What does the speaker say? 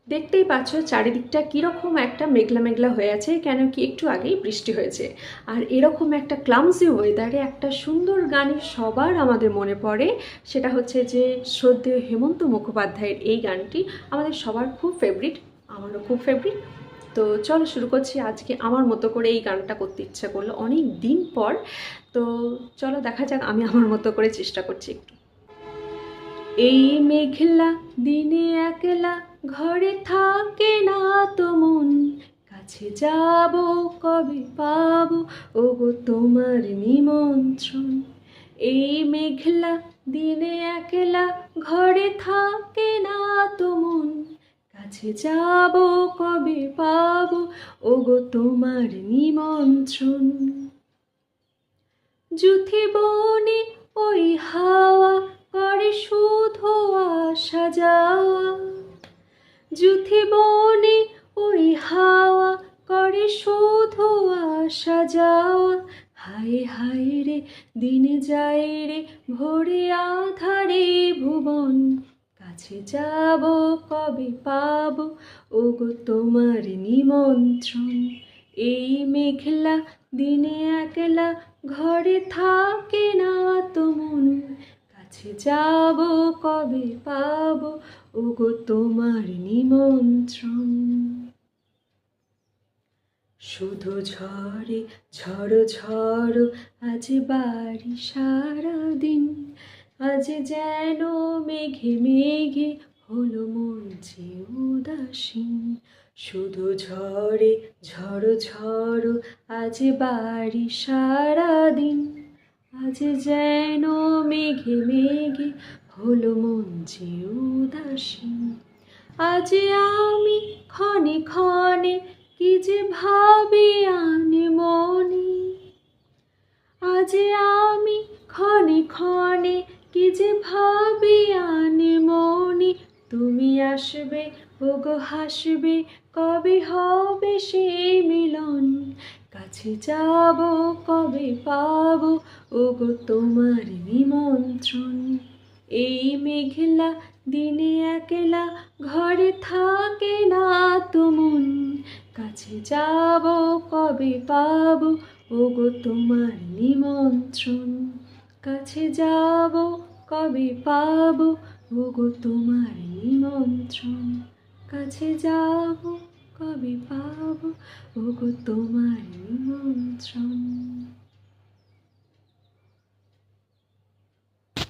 দেখতেই পাচ্ছ চারিদিকটা কীরকম একটা মেঘলা মেঘলা হয়ে আছে, কেন কি একটু আগেই বৃষ্টি হয়েছে। আর এরকম একটা ক্লামসি ওয়েদারে একটা সুন্দর গান সবার আমাদের মনে পড়ে, সেটা হচ্ছে যে শ্রদ্ধেয় হেমন্ত মুখোপাধ্যায়ের এই গানটি আমাদের সবার খুব ফেভারিট, আমারও খুব ফেভারিট। তো চলো শুরু করছি। আজকে আমার মতো করে এই গানটা করতে ইচ্ছা করলো অনেক দিন পর। তো চলো দেখা যাক, আমি আমার মতো করে চেষ্টা করছি একটু। এই মেঘলা দিনে একলা ঘরে থাকে না তো মন, কাছে যাব কবে পাবো ওগো তোমার নিমন্ত্রণ। এই মেঘলা দিনে একলা ঘরে থাকে না তো মন, কাছে যাব কবে পাবো ওগো তোমার নিমন্ত্রণ। যুথি বনে ওই হাওয়া করে শুধু আসা যাওয়া, যুথি বনে ওই হাওয়া করে শুধু আসা যাওয়া। হায় হায় রে দিন যায় রে ভোরে আধারে ভুবন, কাছে যাব কবে পাবো ওগো তোমার নিমন্ত্রণ। এই মেঘলা দিনে একলা ঘরে থাকে না তো মন, কাছে যাব কবে পাবো ওগো তোমার নিমন্ত্রণ। শুধু ঝড়ে ঝড়ো ঝড়ো আজ বাড়ি সারাদিন, আজ যেন মেঘে মেঘে হলো মন যে উদাসীন। শুধু ঝড়ে ঝড়ো ঝড়ো আজ বাড়ি সারাদিন, আজ যেন মেঘে মেঘে হলো মন যে উদাসীন। আজ আমি ক্ষণে ক্ষণে কি যে ভাবি আনে মনে, আজ আমি ক্ষণে ক্ষণে কি যে ভাবি আনে মনে। তুমি আসবে ওগো হাসবে কবে হবে সেই মিলন, কাছে যাব কবে পাবো ওগো তোমার নিমন্ত্রণ। এই মেঘলা দিনে একলা ঘরে থাকে না তো মন, কাছে যাব কবে পাবো ওগো তোমার নিমন্ত্রণ। কাছে যাব কবে পাবো ওগো তোমার নিমন্ত্রণ, কাছে যাব কবে পাবো ওগো তোমার নিমন্ত্রণ।